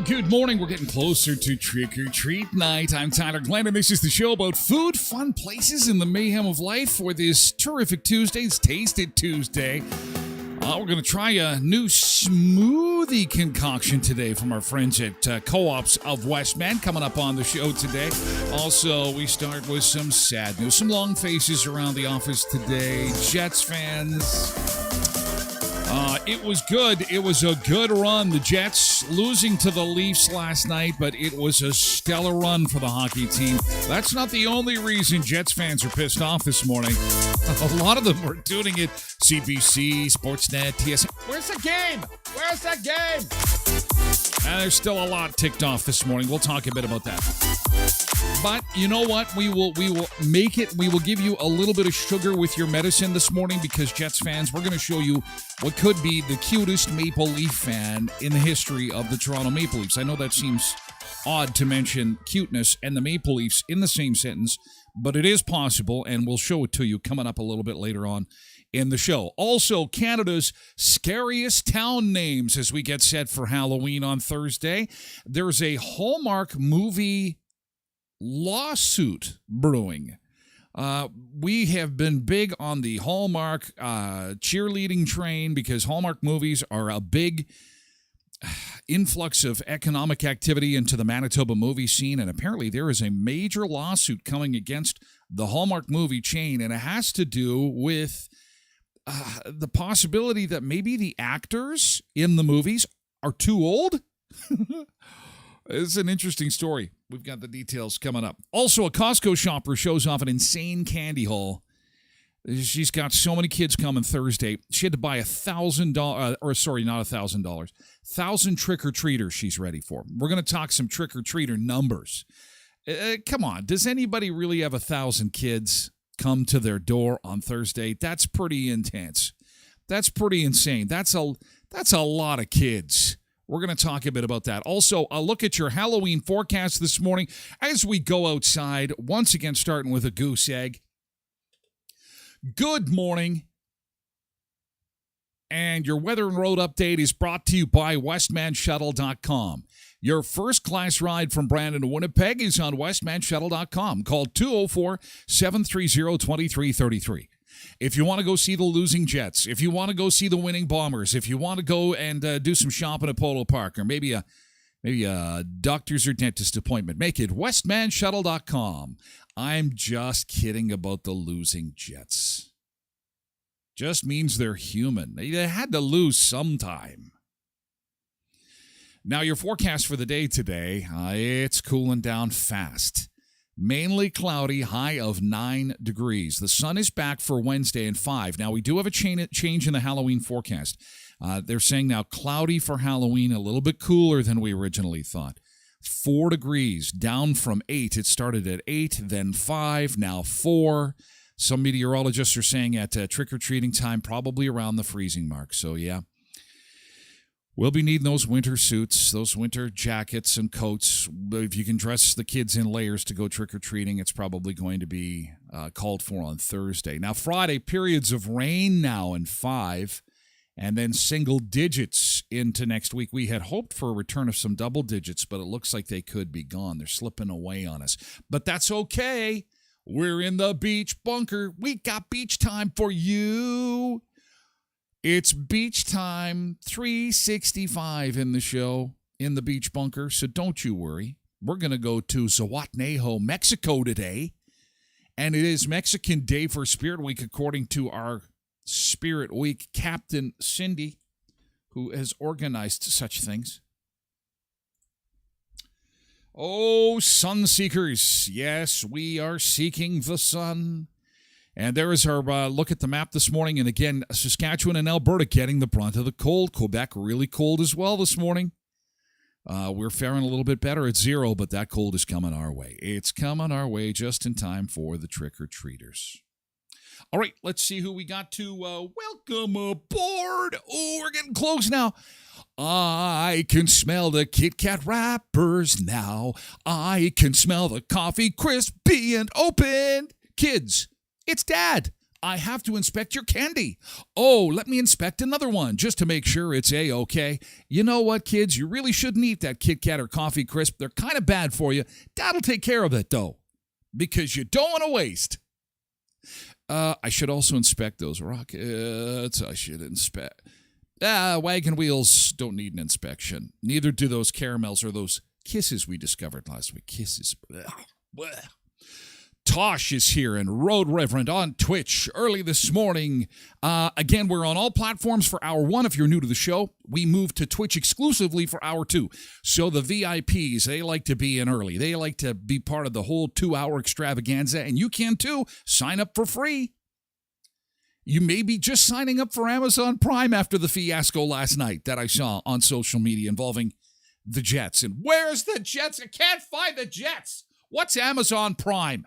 Good morning. We're getting closer to Trick or Treat Night. I'm Tyler Glen, and this is the show about food, fun places, and the mayhem of life for this terrific Tuesday. It's Taste It Tuesday. We're going to try a new smoothie concoction today from our friends at Co-ops of Westman coming up on the show today. Also, we start with some sad news, some long faces around the office today. Jets fans. It was good. It was a good run. The Jets losing to the Leafs last night, but it was a stellar run for the hockey team. That's not the only reason Jets fans are pissed off this morning. A lot of them were tuning it. CBC, Sportsnet, TSN. Where's the game? Where's the game? And there's still a lot ticked off this morning. We'll talk a bit about that. But you know what? We will make it. We will give you a little bit of sugar with your medicine this morning because Jets fans, we're going to show you what could be the cutest Maple Leaf fan in the history of the Toronto Maple Leafs. I know that seems odd to mention cuteness and the Maple Leafs in the same sentence, but it is possible, and we'll show it to you coming up a little bit later on in the show. Also, Canada's scariest town names as we get set for Halloween on Thursday. There's a Hallmark movie lawsuit brewing. We have been big on the Hallmark cheerleading train because Hallmark movies are a big influx of economic activity into the Manitoba movie scene, and apparently there is a major lawsuit coming against the Hallmark movie chain, and it has to do with the possibility that maybe the actors in the movies are too old. It's an interesting story. We've got the details coming up. Also, a Costco shopper shows off an insane candy haul. She's got so many kids coming Thursday. She had to buy $1,000, not $1,000, 1,000 trick-or-treaters she's ready for. We're going to talk some trick-or-treater numbers. Come on, does anybody really have 1,000 kids come to their door on Thursday? That's pretty intense. That's pretty insane. That's a lot of kids. We're going to talk a bit about that. Also, a look at your Halloween forecast this morning as we go outside, once again starting with a goose egg. Good morning. And your weather and road update is brought to you by westmanshuttle.com. Your first class ride from Brandon to Winnipeg is on westmanshuttle.com. Call 204-730-2333. If you want to go see the losing Jets, if you want to go see the winning Bombers, if you want to go and do some shopping at Polo Park, or maybe a doctor's or dentist appointment, make it westmanshuttle.com. I'm just kidding about the losing Jets. Just means they're human. They had to lose sometime. Now, your forecast for the day today, it's cooling down fast. Mainly cloudy, high of 9 degrees. The sun is back for Wednesday and 5. Now, we do have a change in the Halloween forecast. They're saying now cloudy for Halloween, a little bit cooler than we originally thought. 4 degrees, down from 8. It started at 8, then 5, now 4. Some meteorologists are saying at trick-or-treating time, probably around the freezing mark. So, yeah. We'll be needing those winter suits, those winter jackets and coats. If you can dress the kids in layers to go trick-or-treating, it's probably going to be called for on Thursday. Now, Friday, periods of rain now in 5, and then single digits into next week. We had hoped for a return of some double digits, but it looks like they could be gone. They're slipping away on us. But that's okay. We're in the beach bunker. We got beach time for you. It's beach time, 365 in the show, in the beach bunker, so don't you worry. We're going to go to Zihuatanejo, Mexico today, and it is Mexican Day for Spirit Week, according to our Spirit Week Captain Cindy, who has organized such things. Oh, sun seekers, yes, we are seeking the sun. And there is our look at the map this morning. And again, Saskatchewan and Alberta getting the brunt of the cold. Quebec really cold as well this morning. We're faring a little bit better at 0, but that cold is coming our way. It's coming our way just in time for the trick-or-treaters. All right, let's see who we got to welcome aboard. Oh, we're getting close now. I can smell the Kit Kat wrappers now. I can smell the coffee crisp being opened. Kids, it's Dad. I have to inspect your candy. Oh, let me inspect another one just to make sure it's A-okay. You know what, kids? You really shouldn't eat that Kit Kat or Coffee Crisp. They're kind of bad for you. Dad'll take care of it, though, because you don't want to waste. I should also inspect those rockets. I should inspect. Wagon wheels don't need an inspection. Neither do those caramels or those kisses we discovered last week. Kisses. Blech. Tosh is here and Road Reverend on Twitch early this morning. Again, we're on all platforms for Hour 1. If you're new to the show, we moved to Twitch exclusively for Hour 2. So the VIPs, they like to be in early. They like to be part of the whole 2-hour extravaganza, and you can too. Sign up for free. You may be just signing up for Amazon Prime after the fiasco last night that I saw on social media involving the Jets. And where's the Jets? I can't find the Jets. What's Amazon Prime?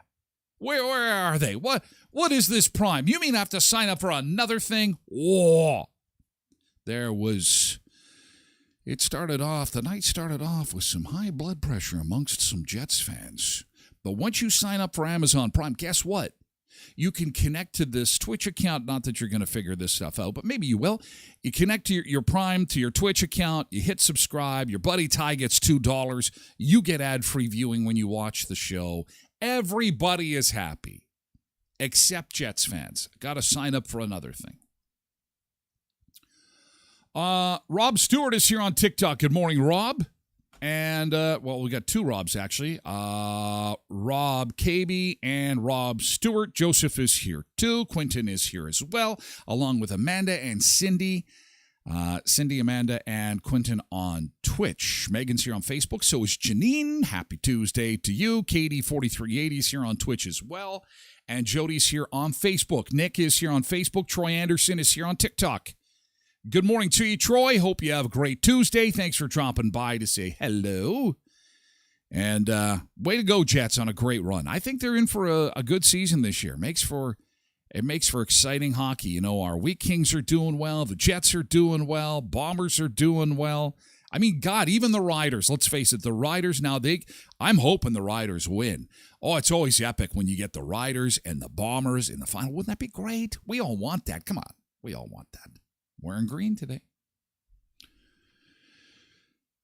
Where are they? What is this Prime? You mean I have to sign up for another thing? Whoa. The night started off with some high blood pressure amongst some Jets fans. But once you sign up for Amazon Prime, guess what? You can connect to this Twitch account. Not that you're going to figure this stuff out, but maybe you will. You connect to your Prime to your Twitch account. You hit subscribe. Your buddy Ty gets $2. You get ad-free viewing when you watch the show. Everybody is happy, except Jets fans. Got to sign up for another thing. Rob Stewart is here on TikTok. Good morning, Rob. And, we got two Robs, actually. Rob Cabey and Rob Stewart. Joseph is here, too. Quentin is here as well, along with Amanda and Cindy. Cindy, Amanda, and Quentin on Twitch. Megan's here on Facebook. So is Janine. Happy Tuesday to you. Katie, 4380 is here on Twitch as well. And Jody's here on Facebook. Nick is here on Facebook. Troy Anderson is here on TikTok. Good morning to you, Troy. Hope you have a great Tuesday. Thanks for dropping by to say hello. And way to go, Jets, on a great run. I think they're in for a good season this year. It makes for exciting hockey. You know, our Wheat Kings are doing well. The Jets are doing well. Bombers are doing well. I mean, God, even the Riders. Let's face it, the Riders now, I'm hoping the Riders win. Oh, it's always epic when you get the Riders and the Bombers in the final. Wouldn't that be great? We all want that. Come on. We all want that. Wearing green today.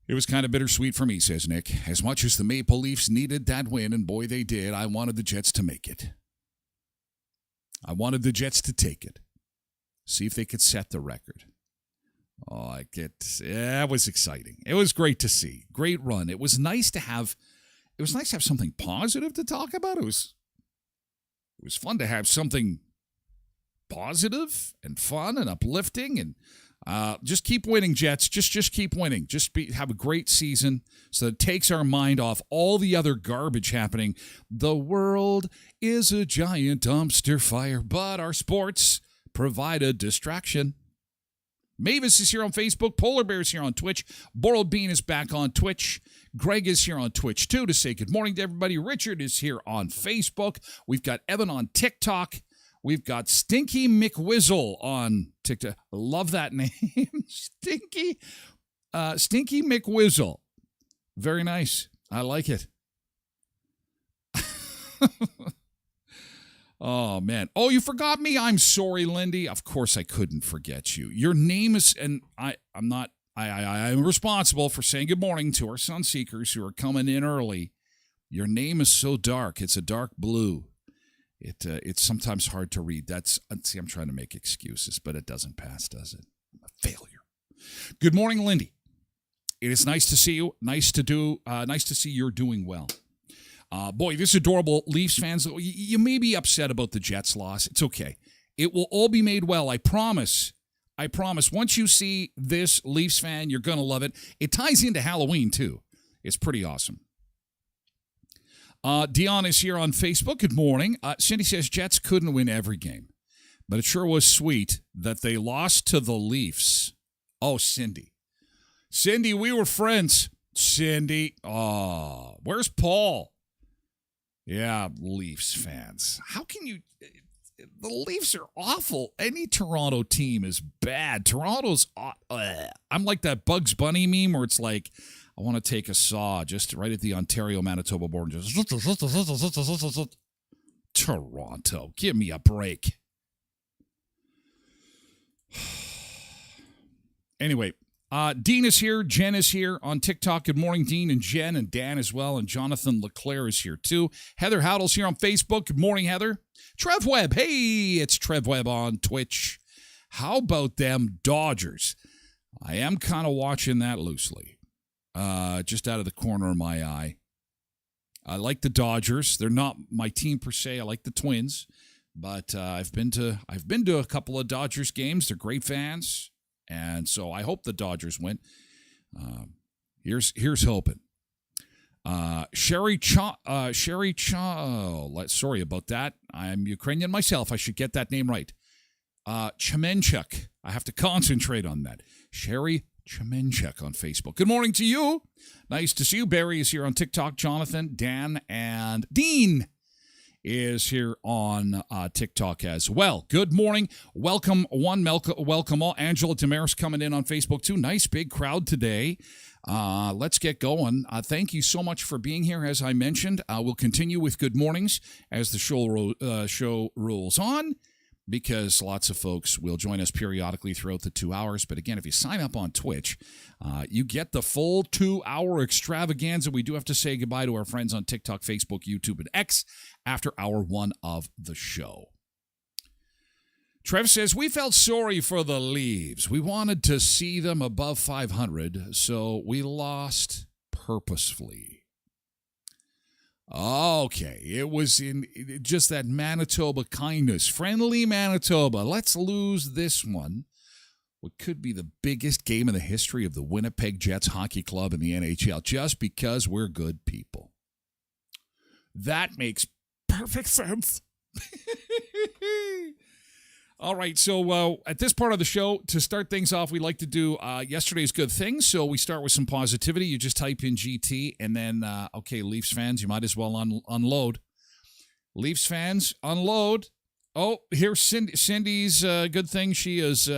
It was kind of bittersweet for me, says Nick. As much as the Maple Leafs needed that win, and boy, they did, I wanted the Jets to make it. I wanted the Jets to take it. See if they could set the record. It was exciting. It was great to see. Great run. It was nice to have something positive to talk about. It was It was fun to have something positive and fun and uplifting, and just keep winning, Jets. Just keep winning. Have a great season so that it takes our mind off all the other garbage happening. The world is a giant dumpster fire, but our sports provide a distraction. Mavis is here on Facebook. Polar Bear is here on Twitch. Boiled Bean is back on Twitch. Greg is here on Twitch, too, to say good morning to everybody. Richard is here on Facebook. We've got Evan on TikTok. We've got Stinky McWizzle on TikTok. Love that name. Stinky McWizzle. Very nice. I like it. Oh, man. Oh, you forgot me? I'm sorry, Lindy. Of course I couldn't forget you. Your name is, and I'm responsible for saying good morning to our sun seekers who are coming in early. Your name is so dark. It's a dark blue. It's sometimes hard to read. I'm trying to make excuses, but it doesn't pass, does it? I'm a failure. Good morning, Lindy. It is nice to see you. Nice to see you're doing well. Boy, this adorable Leafs fans, you may be upset about the Jets loss. It's okay. It will all be made well. I promise. Once you see this Leafs fan, you're going to love it. It ties into Halloween, too. It's pretty awesome. Dion is here on Facebook. Good morning. Cindy says Jets couldn't win every game, but it sure was sweet that they lost to the Leafs. Oh, Cindy, we were friends. Cindy, oh, where's Paul? Yeah, Leafs fans. How can you? The Leafs are awful. Any Toronto team is bad. Toronto's. I'm like that Bugs Bunny meme where it's like, I want to take a saw just right at the Ontario-Manitoba border and just... Toronto, give me a break. Anyway, Dean is here. Jen is here on TikTok. Good morning, Dean and Jen and Dan as well. And Jonathan LeClaire is here too. Heather Howdle's here on Facebook. Good morning, Heather. Trev Webb. Hey, it's Trev Webb on Twitch. How about them Dodgers? I am kind of watching that loosely. Just out of the corner of my eye. I like the Dodgers. They're not my team per se. I like the Twins, but I've been to a couple of Dodgers games. They're great fans, and so I hope the Dodgers win. Here's hoping. Sorry about that. I'm Ukrainian myself. I should get that name right. Chemenchuk. I have to concentrate on that. Sherry Chemenchuk on Facebook. Good morning to you. Nice to see you. Barry is here on TikTok. Jonathan, Dan, and Dean is here on TikTok as well. Good morning. Welcome all. Angela Damaris coming in on Facebook too. Nice big crowd today. Let's get going. Thank you so much for being here. As I mentioned, we'll continue with good mornings as the show rolls on, because lots of folks will join us periodically throughout the 2 hours. But again, if you sign up on Twitch, you get the full 2-hour extravaganza. We do have to say goodbye to our friends on TikTok, Facebook, YouTube, and X after hour one of the show. Trev says, we felt sorry for the Leaves. We wanted to see them above 500, so we lost purposefully. Okay, it was in just that Manitoba kindness. Friendly Manitoba. Let's lose this one. What could be the biggest game in the history of the Winnipeg Jets Hockey Club in the NHL, just because we're good people. That makes perfect sense. All right, so at this part of the show, to start things off, we like to do yesterday's good things. So we start with some positivity. You just type in GT, and then, okay, Leafs fans, you might as well unload. Leafs fans, unload. Oh, here's Cindy's good thing. She is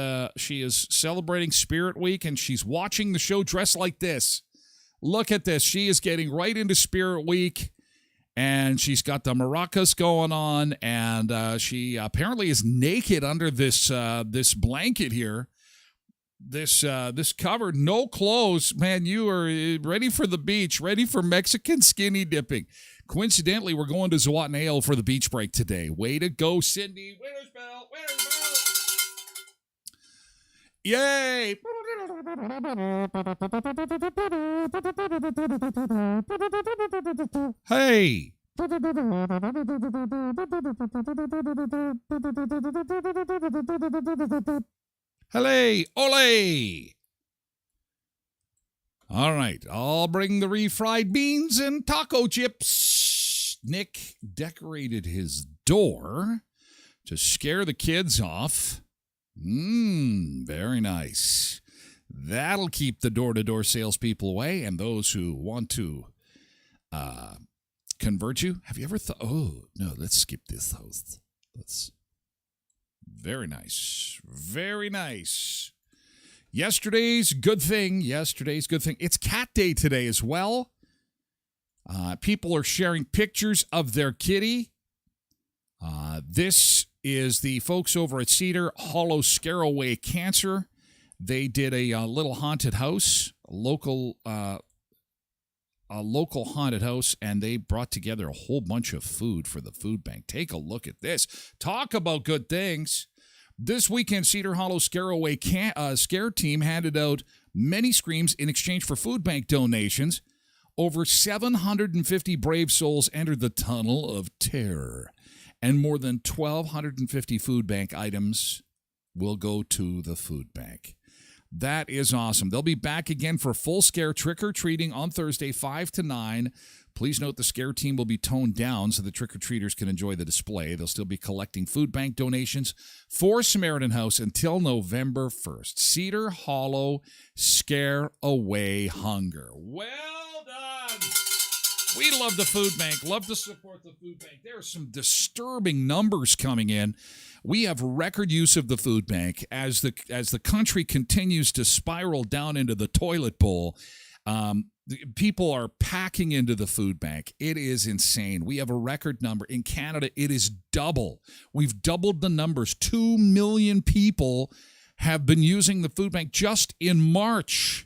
celebrating Spirit Week, and she's watching the show dressed like this. Look at this. She is getting right into Spirit Week. And she's got the maracas going on, and she apparently is naked under this blanket here. This cover, no clothes. Man, you are ready for the beach, ready for Mexican skinny dipping. Coincidentally, we're going to Zhuhai for the beach break today. Way to go, Cindy. Winner's bell, winner's bell. Yay. Hey, Hooray! Ole! All right, I'll bring the refried beans and taco chips. Nick decorated his door to scare the kids off. Very nice. That'll keep the door-to-door salespeople away and those who want to convert you. Have you ever thought, oh, no, let's skip this host. Very nice. Very nice. Yesterday's good thing. It's Cat Day today as well. People are sharing pictures of their kitty. This is the folks over at Cedar Hollow Scare Away Cancer. They did a little haunted house, a local haunted house, and they brought together a whole bunch of food for the food bank. Take a look at this. Talk about good things. This weekend, Cedar Hollow Scare Away Scare Team handed out many screams in exchange for food bank donations. Over 750 brave souls entered the Tunnel of Terror, and more than 1,250 food bank items will go to the food bank. That is awesome. They'll be back again for full scare trick-or-treating on Thursday, 5 to 9. Please note the scare team will be toned down so the trick-or-treaters can enjoy the display. They'll still be collecting food bank donations for Samaritan House until November 1st. Cedar Hollow Scare Away Hunger. Well done! We love the food bank. Love to support the food bank. There are some disturbing numbers coming in. We have record use of the food bank as the country continues to spiral down into the toilet bowl. People are packing into the food bank. It is insane. We have a record number. In Canada, it is double. We've doubled the numbers. 2 million people have been using the food bank just in March.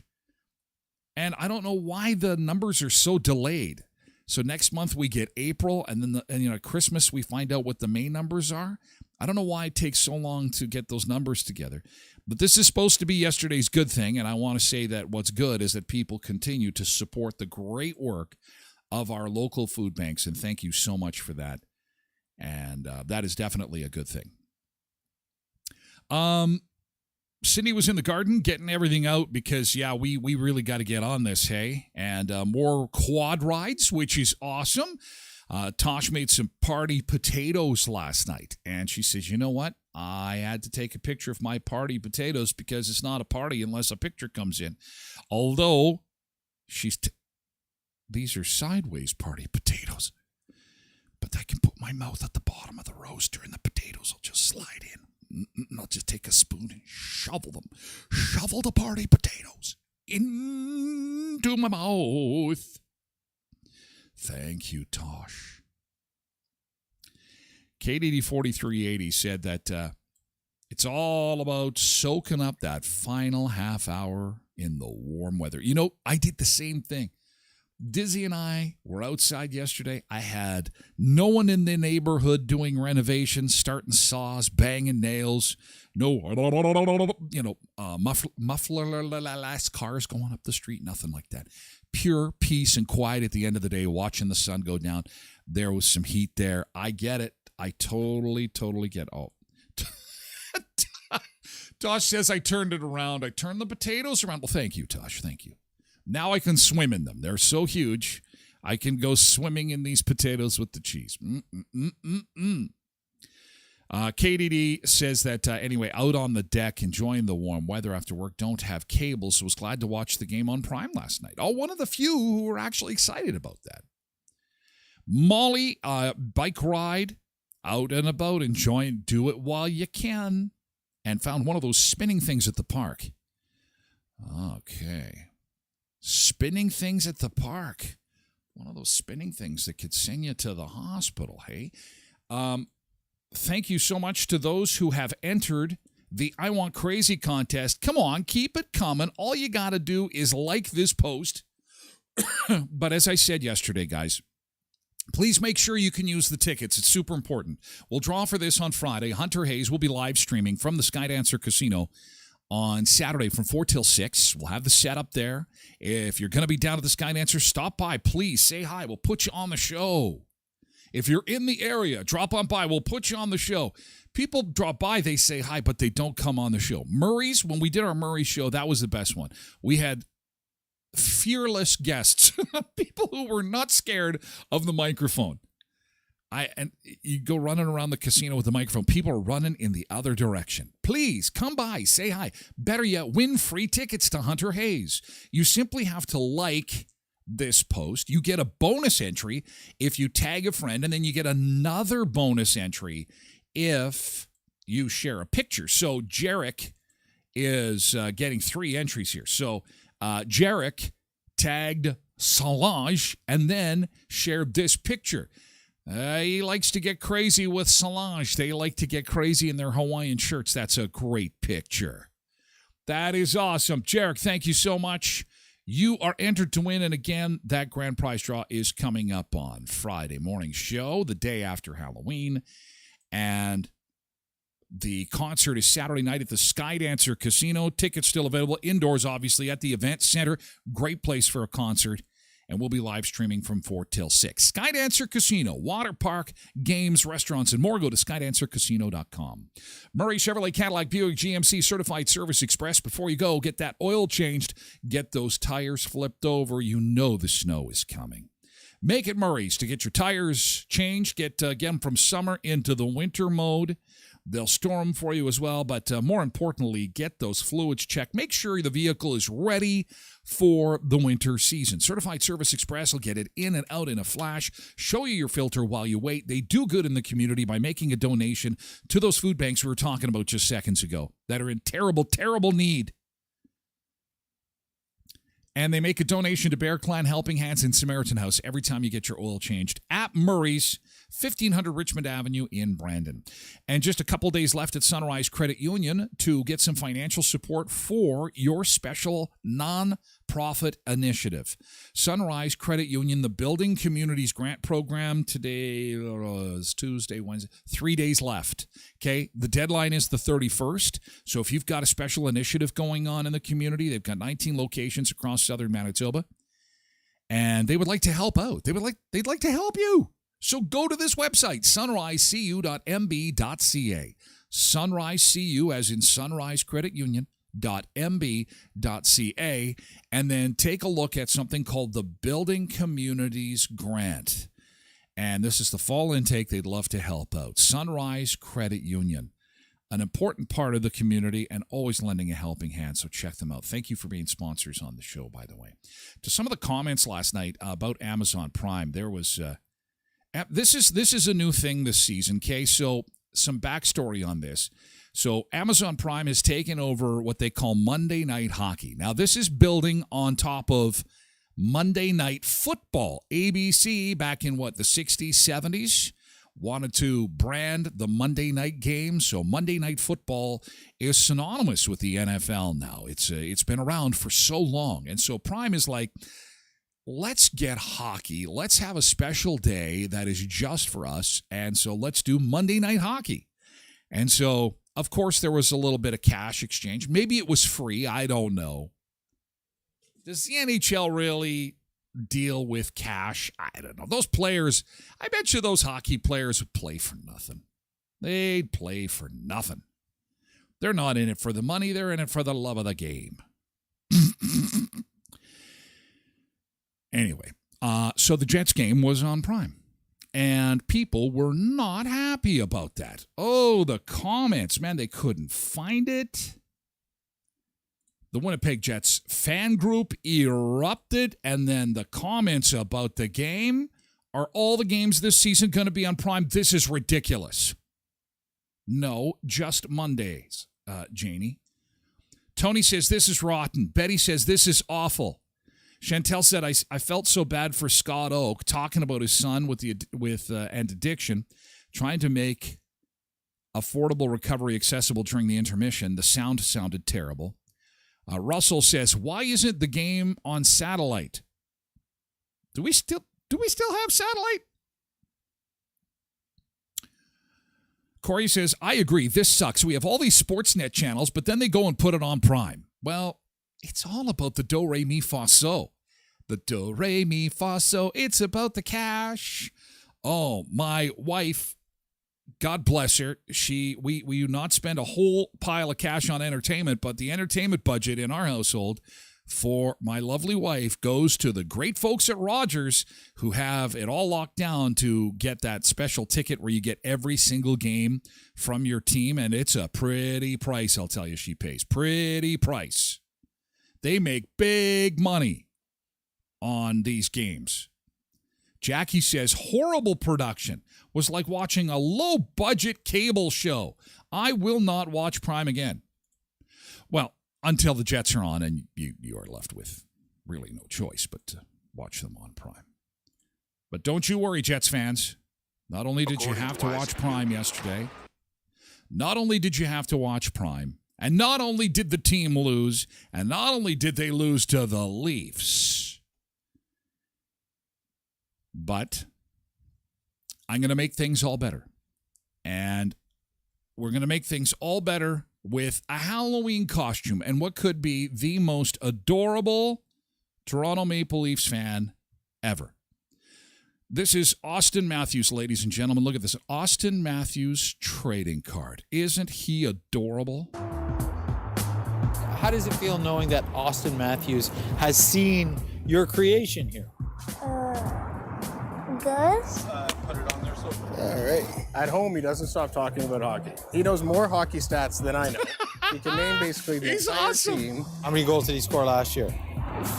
And I don't know why the numbers are so delayed. So next month we get April, and then Christmas we find out what the May numbers are. I don't know why it takes so long to get those numbers together. But this is supposed to be yesterday's good thing, and I want to say that what's good is that people continue to support the great work of our local food banks, and thank you so much for that. And that is definitely a good thing. Cindy was in the garden getting everything out because, we really got to get on this, hey? And more quad rides, which is awesome. Tosh made some party potatoes last night, and she says, you know what? I had to take a picture of my party potatoes because it's not a party unless a picture comes in. Although, these are sideways party potatoes. But I can put my mouth at the bottom of the roaster and the potatoes will just slide in. I'll just take a spoon and shovel them. Shovel the party potatoes into my mouth. Thank you, Tosh. KDD 4380 said that it's all about soaking up that final half hour in the warm weather. You know, I did the same thing. Dizzy and I were outside yesterday. I had no one in the neighborhood doing renovations, starting saws, banging nails. No, muffler cars going up the street, nothing like that. Pure peace and quiet at the end of the day, watching the sun go down. There was some heat there. I get it. I totally get it. Oh. Tosh says I turned it around. I turned the potatoes around. Well, thank you, Tosh. Thank you. Now I can swim in them. They're so huge. I can go swimming in these potatoes with the cheese. KDD says that, anyway, out on the deck, enjoying the warm weather after work, don't have cable, so was glad to watch the game on Prime last night. Oh, one of the few who were actually excited about that. Molly, bike ride, out and about, enjoying, do it while you can, and found one of those spinning things at the park. Okay. Spinning things at the park. One of those spinning things that could send you to the hospital, hey? Thank you so much to those who have entered the I Want Crazy contest. Come on, keep it coming. All you got to do is like this post. But as I said yesterday, guys, please make sure you can use the tickets. It's super important. We'll draw for this on Friday. Hunter Hayes will be live streaming from the Skydancer Casino on Saturday from 4 till 6. We'll have the setup there. If you're going to be down at the Skydancer, stop by. Please say hi. We'll put you on the show. If you're in the area, drop on by. We'll put you on the show. People drop by, they say hi, but they don't come on the show. Murray's, when we did our Murray show, that was the best one. We had fearless guests, people who were not scared of the microphone. And you go running around the casino with the microphone. People are running in the other direction. Please come by, say hi. Better yet, win free tickets to Hunter Hayes. You simply have to like this post. You get a bonus entry if you tag a friend, and then you get another bonus entry if you share a picture. So Jarek is getting 3 entries here. So Jarek tagged Solange and then shared this picture. He likes to get crazy with Solange. They like to get crazy in their Hawaiian shirts. That's a great picture. That is awesome. Jarek, thank you so much. You are entered to win, and again, that grand prize draw is coming up on Friday morning show, the day after Halloween, and the concert is Saturday night at the Skydancer Casino. Tickets still available indoors, obviously, at the event center. Great place for a concert. And we'll be live streaming from 4 till 6. Skydancer Casino, water park, games, restaurants, and more. Go to skydancercasino.com. Murray Chevrolet Cadillac Buick GMC Certified Service Express. Before you go, get that oil changed. Get those tires flipped over. You know the snow is coming. Make it Murray's to get your tires changed. Get, again, from summer into the winter mode. They'll store them for you as well, but more importantly, get those fluids checked. Make sure the vehicle is ready for the winter season. Certified Service Express will get it in and out in a flash, show you your filter while you wait. They do good in the community by making a donation to those food banks we were talking about just seconds ago that are in terrible, terrible need. And they make a donation to Bear Clan Helping Hands and Samaritan House every time you get your oil changed at Murray's, 1500 Richmond Avenue in Brandon. And just a couple days left at Sunrise Credit Union to get some financial support for your special non-profit initiative. Sunrise Credit Union, the Building Communities Grant Program. Today is Tuesday, Wednesday, 3 days left. Okay, the deadline is the 31st. So if you've got a special initiative going on in the community, they've got 19 locations across southern Manitoba, and they would like to help out. They'd like to help you. So go to this website, sunrisecu.mb.ca. Sunrisecu, as in Sunrise Credit Union, .mb.ca, and then take a look at something called the Building Communities Grant. And this is the fall intake. They'd love to help out. Sunrise Credit Union, an important part of the community and always lending a helping hand, so check them out. Thank you for being sponsors on the show, by the way. To some of the comments last night about Amazon Prime, there was... This is a new thing this season, okay? So some backstory on this. So Amazon Prime has taken over what they call Monday Night Hockey. Now, this is building on top of Monday Night Football. ABC, back in, the 60s, 70s, wanted to brand the Monday night game. So Monday Night Football is synonymous with the NFL now. It's been around for so long. And so Prime is like... let's get hockey. Let's have a special day that is just for us. And so let's do Monday Night Hockey. And so, of course, there was a little bit of cash exchange. Maybe it was free. I don't know. Does the NHL really deal with cash? I don't know. Those players, I bet you those hockey players would play for nothing. They'd play for nothing. They're not in it for the money. They're in it for the love of the game. Anyway, so the Jets game was on Prime, and people were not happy about that. Oh, the comments, man, they couldn't find it. The Winnipeg Jets fan group erupted, and then the comments about the game. Are all the games this season going to be on Prime? This is ridiculous. No, just Mondays, Janie. Tony says this is rotten. Betty says this is awful. Chantel said, I felt so bad for Scott Oak talking about his son with and addiction, trying to make affordable recovery accessible during the intermission. The sound sounded terrible. Russell says, why isn't the game on satellite? Do we still have satellite? Corey says, I agree. This sucks. We have all these Sportsnet channels, but then they go and put it on Prime. Well, it's all about the do, re, mi, fa, so. The do, re, mi, fa, so. It's about the cash. Oh, my wife, God bless her. We do not spend a whole pile of cash on entertainment, but the entertainment budget in our household for my lovely wife goes to the great folks at Rogers who have it all locked down to get that special ticket where you get every single game from your team, and it's a pretty price, I'll tell you, she pays. Pretty price. They make big money on these games. Jackie says, horrible production. Was like watching a low-budget cable show. I will not watch Prime again. Well, until the Jets are on, and you are left with really no choice but to watch them on Prime. But don't you worry, Jets fans. Not only did you have to watch Prime yesterday, not only did you have to watch Prime, and not only did the team lose, and not only did they lose to the Leafs, but I'm going to make things all better. And we're going to make things all better with a Halloween costume and what could be the most adorable Toronto Maple Leafs fan ever. This is Austin Matthews, ladies and gentlemen. Look at this. Austin Matthews trading card. Isn't he adorable? How does it feel knowing that Austin Matthews has seen your creation here? Good. Put it on there so. All right. At home, he doesn't stop talking about hockey. He knows more hockey stats than I know. He can name basically the entire team. How many goals did he score last year?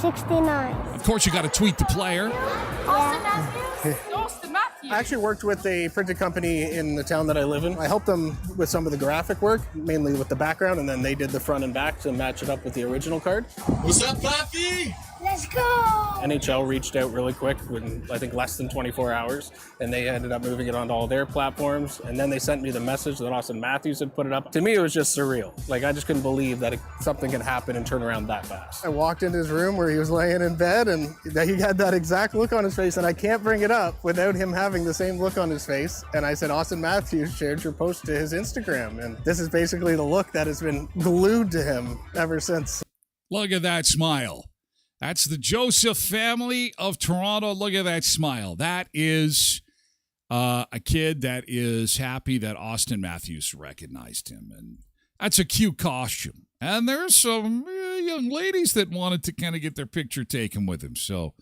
69. Of course, you got to tweet the player. Austin Matthews? Austin Matthews. I actually worked with a printing company in the town that I live in. I helped them with some of the graphic work, mainly with the background, and then they did the front and back to match it up with the original card. What's up, Pappy? Let's go! NHL reached out really quick within, I think, less than 24 hours, and they ended up moving it onto all their platforms. And then they sent me the message that Austin Matthews had put it up. To me, it was just surreal. Like, I just couldn't believe that something can happen and turn around that fast. I walked into his room where he was laying in bed, and he had that exact look on his face, and I can't bring it up without him having the same look on his face. And I said, Austin Matthews shared your post to his Instagram, and this is basically the look that has been glued to him ever since. Look at that smile. That's the Joseph family of Toronto. Look at that smile. That is a kid that is happy that Austin Matthews recognized him. And that's a cute costume. And there's some young ladies that wanted to kind of get their picture taken with him. So,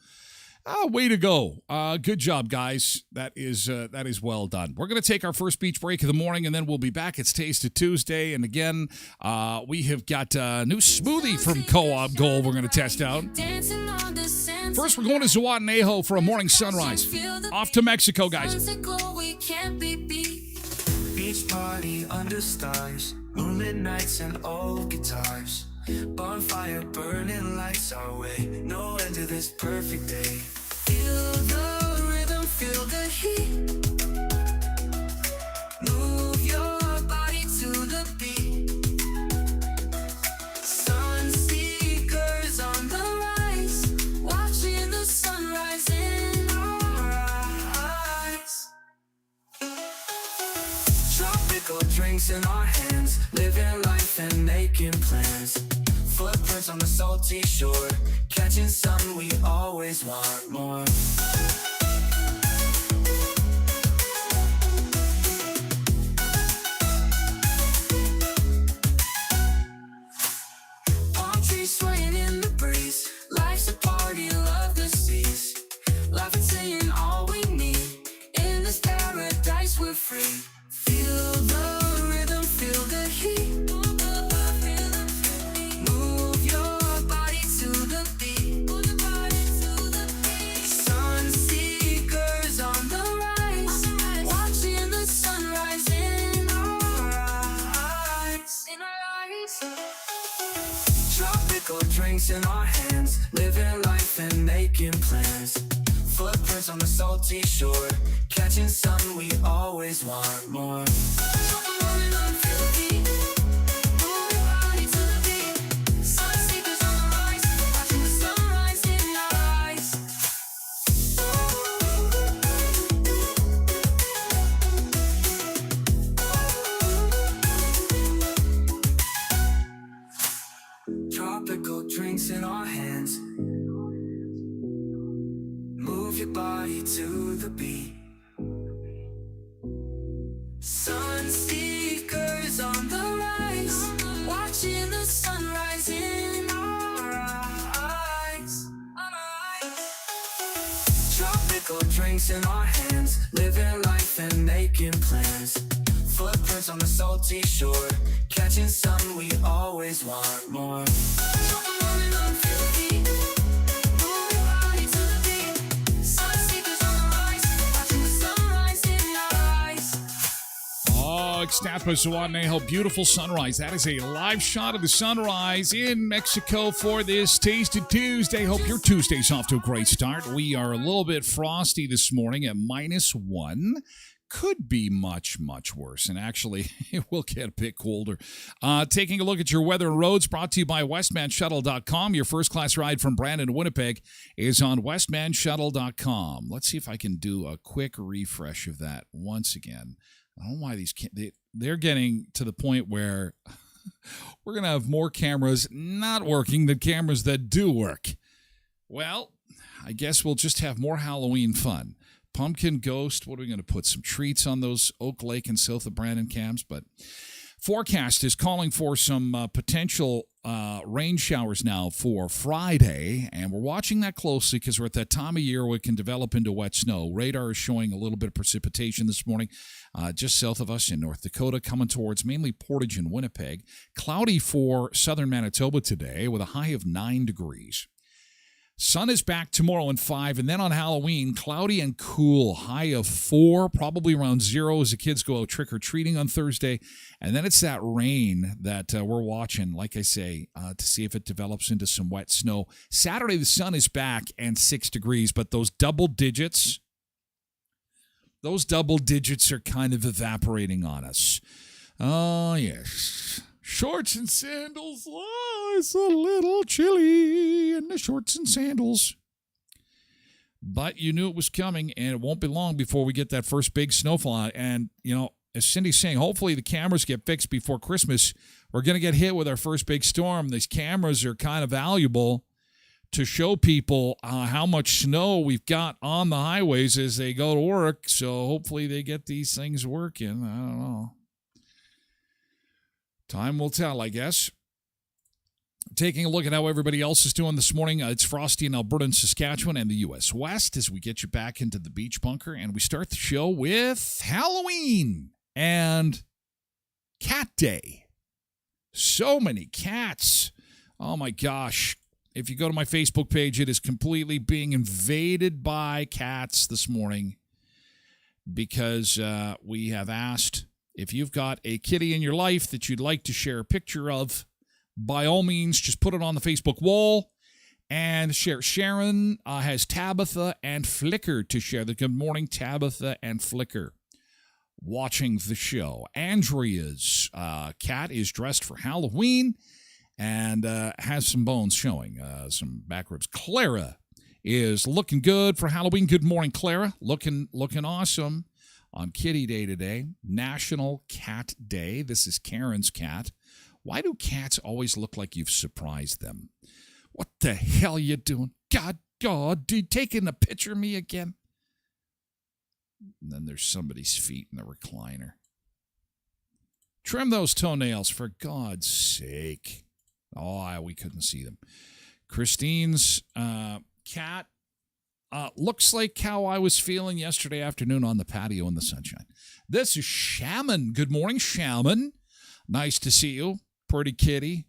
way to go. Good job, guys. That is well done. We're going to take our first beach break of the morning, and then we'll be back. It's Taste It Tuesday. And again, we have got a new smoothie from Co-op Gold we're going to test out. First, we're going to Zihuatanejo for a morning sunrise. Off to Mexico, guys. Beach party under stars, moonlit nights and old guitars. Bonfire burning lights our way. No end to this perfect day. Feel the rhythm, feel the heat. Move your body to the beat. Sun seekers on the rise, watching the sunrise in our eyes. Tropical drinks in our hands, living life and making plans. Footprints on the salty shore, catching sun, we always want more. Palm trees swaying in the breeze, life's a party, love the seas. Laughing, saying all we need, in this paradise we're free. Feel the rhythm, feel the heat. Drinks in our hands, living life and making plans. Footprints on the salty shore, catching sun, we always want more. Tropical drinks in our hands. Move your body to the beat. Prosecco drinks in our hands, living life and making plans. Footprints on the salty shore, catching sun, we always want more. Oh, Ixtapas, how beautiful sunrise. That is a live shot of the sunrise in Mexico for this Tasted Tuesday. Hope your Tuesday's off to a great start. We are a little bit frosty this morning at -1. Could be much, much worse. And actually, it will get a bit colder. Taking a look at your weather and roads, brought to you by voicemanusa.com. Your first class ride from Brandon to Winnipeg is on voicemanusa.com. Let's see if I can do a quick refresh of that once again. I don't know why they're getting to the point where we're going to have more cameras not working than cameras that do work. Well, I guess we'll just have more Halloween fun. Pumpkin Ghost, what are we going to put? Some treats on those Oak Lake and south of Brandon cams. But forecast is calling for some potential rain showers now for Friday, and we're watching that closely because we're at that time of year where it can develop into wet snow. Radar is showing a little bit of precipitation this morning just south of us in North Dakota, coming towards mainly Portage and Winnipeg. Cloudy for southern Manitoba today with a high of 9 degrees. Sun is back tomorrow in 5, and then on Halloween, cloudy and cool, high of 4, probably around 0 as the kids go out trick-or-treating on Thursday. And then it's that rain that we're watching, like I say, to see if it develops into some wet snow. Saturday, the sun is back and 6 degrees, but those double digits are kind of evaporating on us. Oh, yes. Shorts and sandals. Oh, it's a little chilly in the shorts and sandals. But you knew it was coming, and it won't be long before we get that first big snowfall. And, as Cindy's saying, hopefully the cameras get fixed before Christmas. We're going to get hit with our first big storm. These cameras are kind of valuable to show people how much snow we've got on the highways as they go to work. So hopefully they get these things working. I don't know. Time will tell, I guess. Taking a look at how everybody else is doing this morning. It's frosty in Alberta and Saskatchewan and the U.S. West as we get you back into the beach bunker. And we start the show with Halloween and Cat Day. So many cats. Oh, my gosh. If you go to my Facebook page, it is completely being invaded by cats this morning because we have asked, if you've got a kitty in your life that you'd like to share a picture of, by all means, just put it on the Facebook wall and share. Sharon has Tabitha and Flicker to share. Good morning, Tabitha and Flicker, watching the show. Andrea's cat is dressed for Halloween and has some bones showing, some back ribs. Clara is looking good for Halloween. Good morning, Clara. Looking awesome. On Kitty Day today, National Cat Day. This is Karen's cat. Why do cats always look like you've surprised them? What the hell you doing? God, you taking a picture of me again? And then there's somebody's feet in the recliner. Trim those toenails, for God's sake. Oh, we couldn't see them. Christine's cat. Looks like how I was feeling yesterday afternoon on the patio in the sunshine. This is Shaman. Good morning, Shaman. Nice to see you, pretty kitty.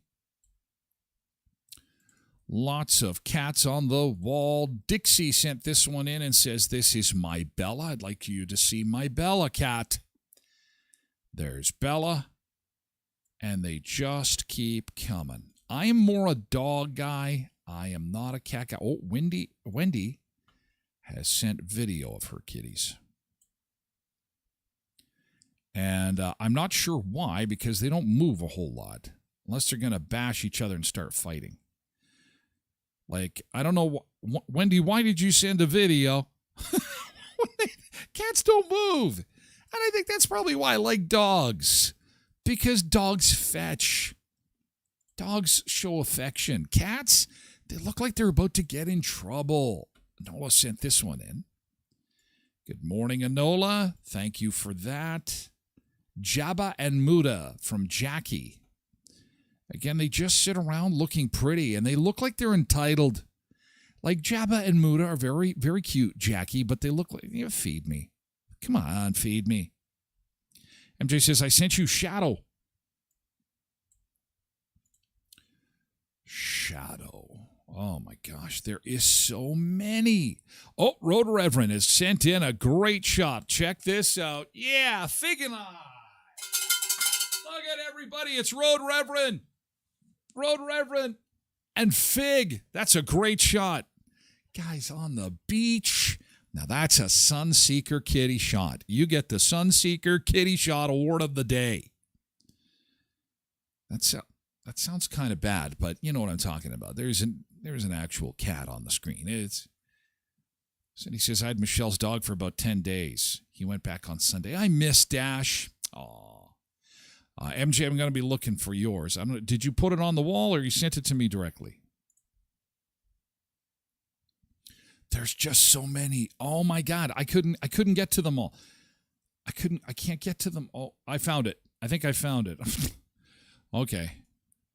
Lots of cats on the wall. Dixie sent this one in and says, this is my Bella. I'd like you to see my Bella cat. There's Bella. And they just keep coming. I am more a dog guy. I am not a cat guy. Oh, Wendy has sent video of her kitties. And I'm not sure why, because they don't move a whole lot, unless they're going to bash each other and start fighting. Like, I don't know, Wendy, why did you send a video? Cats don't move. And I think that's probably why I like dogs, because dogs fetch. Dogs show affection. Cats, they look like they're about to get in trouble. Nola sent this one in. Good morning, Anola. Thank you for that. Jabba and Muda from Jackie. Again, they just sit around looking pretty, and they look like they're entitled. Like Jabba and Muda are very, very cute, Jackie, but they look like, feed me. Come on, feed me. MJ says, I sent you Shadow. Shadow. Oh my gosh, there is so many. Oh, Road Reverend has sent in a great shot. Check this out. Yeah, Fig and I. Look at everybody. It's Road Reverend. Road Reverend and Fig. That's a great shot. Guys on the beach. Now that's a Sunseeker Kitty shot. You get the Sunseeker Kitty Shot Award of the day. That sounds kind of bad, but you know what I'm talking about. There's an actual cat on the screen. So he says, I had Michelle's dog for about 10 days. He went back on Sunday. I miss Dash. Aw. MJ, I'm going to be looking for yours. Did you put it on the wall or you sent it to me directly? There's just so many. Oh my God. I couldn't get to them all. I can't get to them all. I found it. I think I found it. Okay.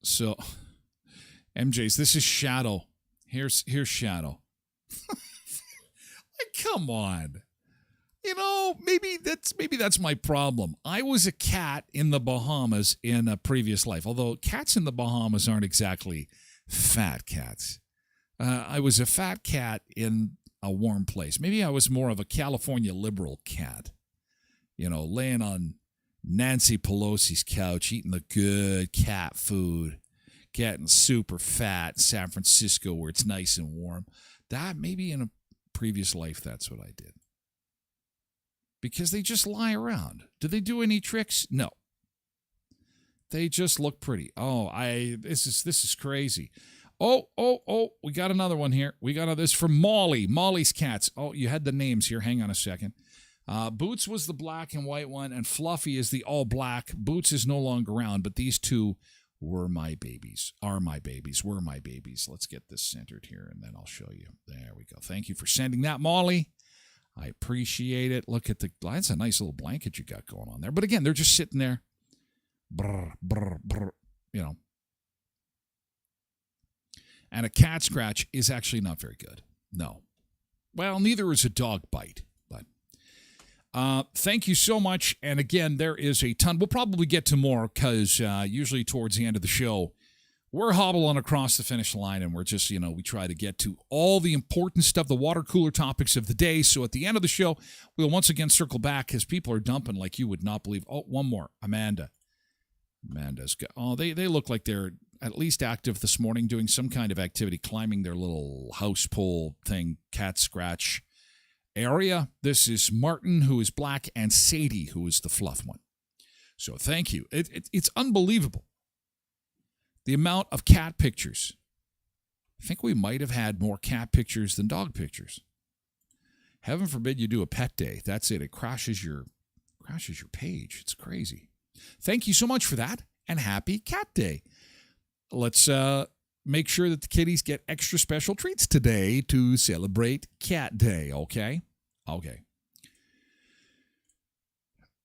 So MJ's, this is Shadow. Here's Shadow. Come on. You know, maybe that's my problem. I was a cat in the Bahamas in a previous life, although cats in the Bahamas aren't exactly fat cats. I was a fat cat in a warm place. Maybe I was more of a California liberal cat, you know, laying on Nancy Pelosi's couch, eating the good cat food, getting super fat in San Francisco where it's nice and warm. That maybe in a previous life, that's what I did. Because they just lie around. Do they do any tricks? No. They just look pretty. Oh, this is crazy. Oh, we got another one here. We got this from Molly. Molly's cats. Oh, you had the names here. Hang on a second. Boots was the black and white one, and Fluffy is the all black. Boots is no longer around, but these two were my babies. Are my babies. Were my babies. Let's get this centered here, and then I'll show you. There we go. Thank you for sending that, Molly. I appreciate it. Look at that's a nice little blanket you got going on there. But again, they're just sitting there. Brr, brr, brr, you know. And a cat scratch is actually not very good. No. Well, neither is a dog bite. But thank you so much. And again, there is a ton. We'll probably get to more because usually towards the end of the show, we're hobbling across the finish line and we're just, we try to get to all the important stuff, the water cooler topics of the day. So at the end of the show, we'll once again circle back because people are dumping like you would not believe. Oh, one more. Amanda's got, they look like they're at least active this morning doing some kind of activity, climbing their little house pole thing, cat scratch area. This is Martin, who is black, and Sadie, who is the fluff one. So thank you. It's unbelievable. The amount of cat pictures. I think we might have had more cat pictures than dog pictures. Heaven forbid you do a pet day. That's it. It crashes your page. It's crazy. Thank you so much for that, and happy Cat Day. Let's make sure that the kitties get extra special treats today to celebrate Cat Day, okay? Okay.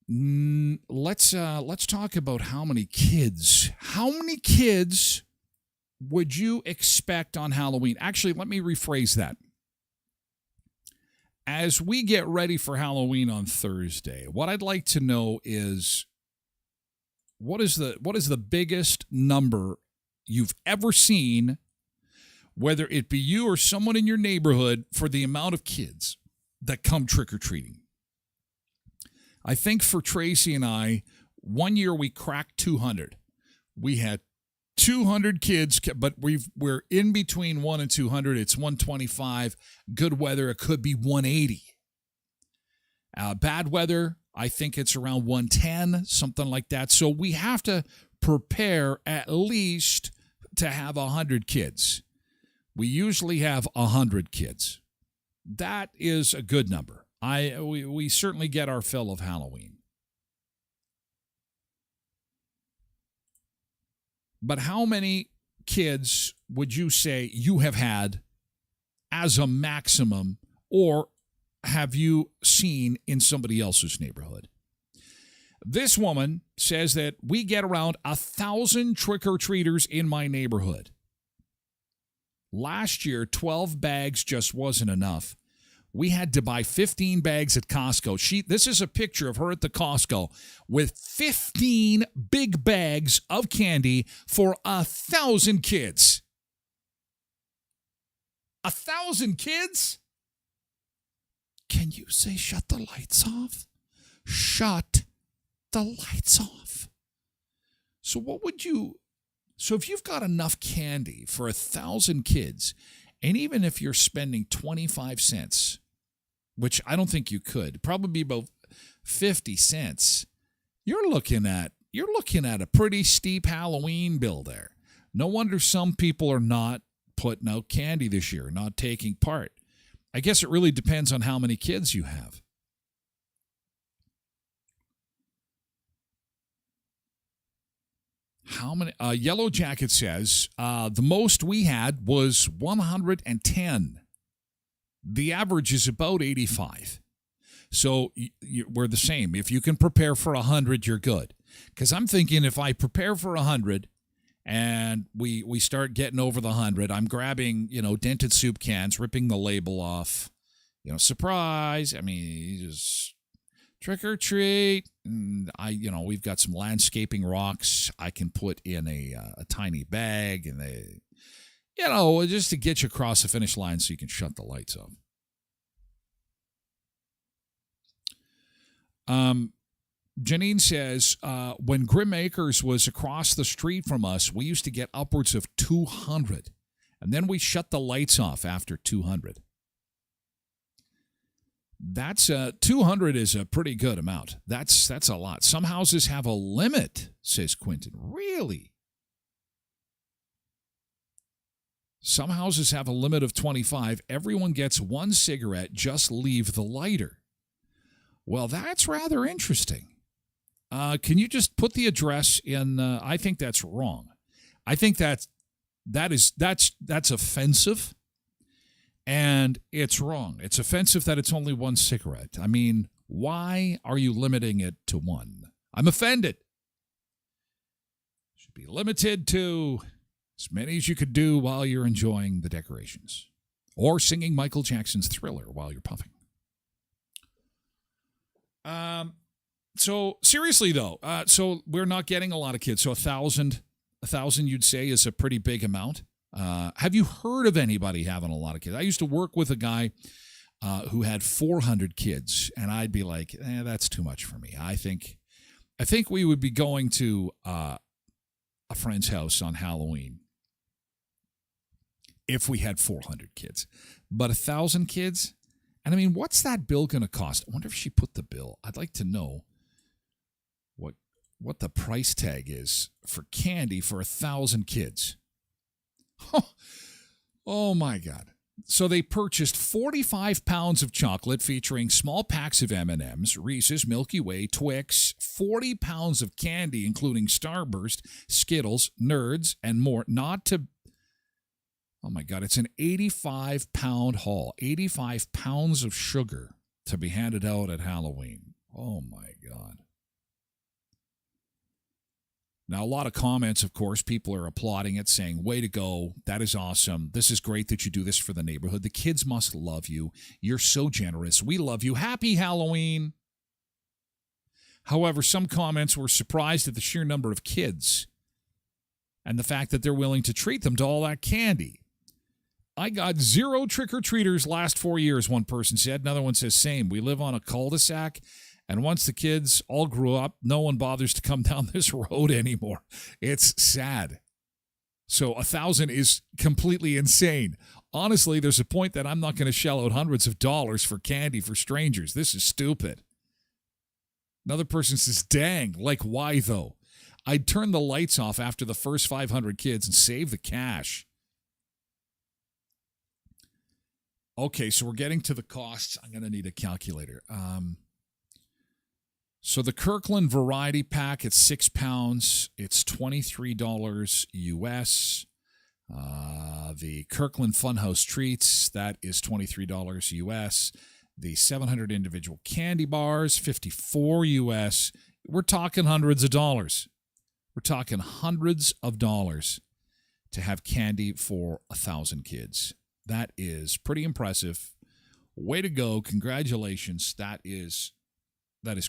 Let's talk about how many kids would you expect on Halloween? Actually, let me rephrase that. As we get ready for Halloween on Thursday, what I'd like to know is what is the biggest number you've ever seen, whether it be you or someone in your neighborhood, for the amount of kids that come trick-or-treating. I think for Tracy and I, one year we cracked 200. We had 200 kids, but we're in between 1 and 200. It's 125. Good weather, it could be 180. Bad weather, I think it's around 110, something like that. So we have to prepare at least to have 100 kids. We usually have 100 kids. That is a good number. We certainly get our fill of Halloween. But how many kids would you say you have had as a maximum, or have you seen in somebody else's neighborhood? This woman says that we get around 1,000 trick-or-treaters in my neighborhood. Last year, 12 bags just wasn't enough. We had to buy 15 bags at Costco. This is a picture of her at the Costco with 15 big bags of candy for 1,000 kids. 1,000 kids? Can you say shut the lights off? Shut the lights off. So if you've got enough candy for 1,000 kids, and even if you're spending 25 cents, which I don't think you could, probably be about 50 cents, you're looking at a pretty steep Halloween bill there. No wonder some people are not putting out candy this year, not taking part. I guess it really depends on how many kids you have. How many? Yellow Jacket says the most we had was 110. The average is about 85. So we're the same. If you can prepare for 100, you're good. Because I'm thinking if I prepare for 100 and we start getting over the 100, I'm grabbing, dented soup cans, ripping the label off. Surprise. I mean, you just trick or treat. And we've got some landscaping rocks I can put in a tiny bag and just to get you across the finish line so you can shut the lights off. Janine says, when Grim Acres was across the street from us, we used to get upwards of 200. And then we shut the lights off after 200. That's 200 is a pretty good amount. That's a lot. Some houses have a limit, says Quentin. Really? Some houses have a limit of 25. Everyone gets one cigarette. Just leave the lighter. Well, that's rather interesting. Can you just put the address in? I think that's wrong. I think that's offensive. And it's wrong. It's offensive that it's only one cigarette. I mean, why are you limiting it to one? I'm offended. Should be limited to as many as you could do while you're enjoying the decorations. Or singing Michael Jackson's Thriller while you're puffing. So seriously though, so we're not getting a lot of kids. So 1,000 you'd say is a pretty big amount. Have you heard of anybody having a lot of kids? I used to work with a guy who had 400 kids, and I'd be like, that's too much for me. I think we would be going to a friend's house on Halloween if we had 400 kids. But 1,000 kids? And I mean, what's that bill going to cost? I wonder if she put the bill. I'd like to know what the price tag is for candy for 1,000 kids. Oh my God. So they purchased 45 pounds of chocolate featuring small packs of M&Ms, Reese's, Milky Way, Twix, 40 pounds of candy including Starburst, Skittles, Nerds, and more. Oh my God, it's an 85-pound haul. 85 pounds of sugar to be handed out at Halloween. Oh my God. Now, a lot of comments, of course, people are applauding it, saying, way to go, that is awesome. This is great that you do this for the neighborhood. The kids must love you. You're so generous. We love you. Happy Halloween. However, some comments were surprised at the sheer number of kids and the fact that they're willing to treat them to all that candy. I got 0 trick-or-treaters last 4 years, one person said. Another one says, same. We live on a cul-de-sac. And once the kids all grew up, no one bothers to come down this road anymore. It's sad. So 1,000 is completely insane. Honestly, there's a point that I'm not going to shell out hundreds of dollars for candy for strangers. This is stupid. Another person says, dang, like why though? I'd turn the lights off after the first 500 kids and save the cash. Okay, so we're getting to the costs. I'm going to need a calculator. So the Kirkland Variety Pack, it's 6 pounds. It's $23 US. The Kirkland Funhouse Treats, that is $23 US. The 700 individual candy bars, $54 US. We're talking hundreds of dollars. We're talking hundreds of dollars to have candy for 1,000 kids. That is pretty impressive. Way to go. Congratulations. That is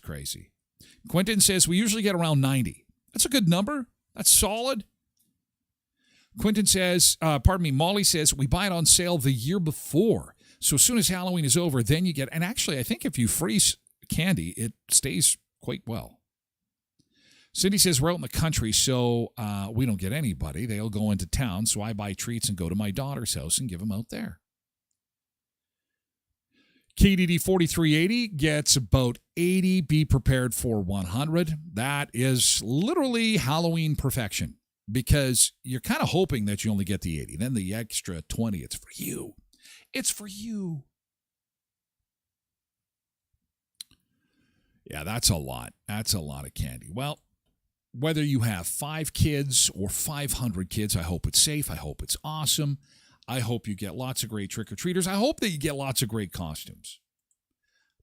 crazy. Quentin says we usually get around 90. That's a good number. That's solid. Quentin says, Molly says, we buy it on sale the year before. So as soon as Halloween is over, then you get, and actually I think if you freeze candy, it stays quite well. Cindy says we're out in the country, so we don't get anybody. They'll go into town, so I buy treats and go to my daughter's house and give them out there. KDD 4380 gets about 80. Be prepared for 100. That is literally Halloween perfection because you're kind of hoping that you only get the 80. Then the extra 20, it's for you. It's for you. Yeah, that's a lot. That's a lot of candy. Well, whether you have 5 kids or 500 kids, I hope it's safe. I hope it's awesome. I hope you get lots of great trick-or-treaters. I hope that you get lots of great costumes.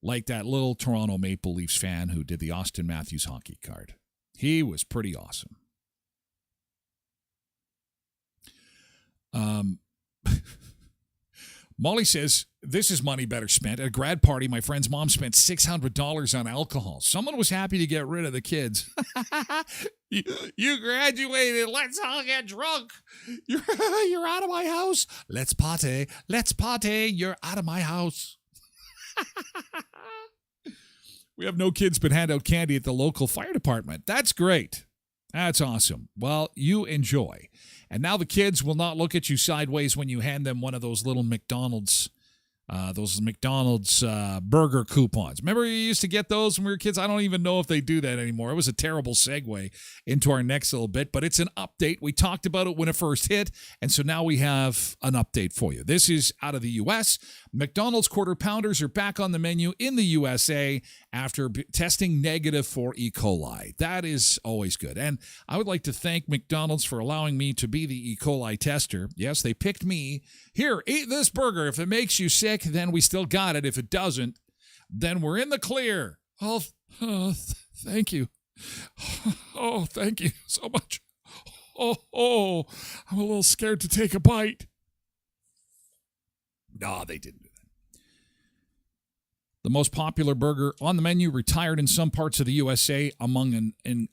Like that little Toronto Maple Leafs fan who did the Austin Matthews hockey card. He was pretty awesome. Molly says, this is money better spent. At a grad party, my friend's mom spent $600 on alcohol. Someone was happy to get rid of the kids. You graduated. Let's all get drunk. You're out of my house. Let's party. Let's party. You're out of my house. We have no kids but hand out candy at the local fire department. That's great. That's awesome. Well, you enjoy. And now the kids will not look at you sideways when you hand them one of those little McDonald's burger coupons. Remember you used to get those when we were kids? I don't even know if they do that anymore. It was a terrible segue into our next little bit, but it's an update. We talked about it when it first hit, and so now we have an update for you. This is out of the U.S. McDonald's Quarter Pounders are back on the menu in the USA after testing negative for E. coli. That is always good. And I would like to thank McDonald's for allowing me to be the E. coli tester. Yes, they picked me. Here, eat this burger. If it makes you sick, then we still got it. If it doesn't, then we're in the clear. Thank you. Oh, thank you so much. Oh, I'm a little scared to take a bite. No, they didn't do that. The most popular burger on the menu retired in some parts of the USA among an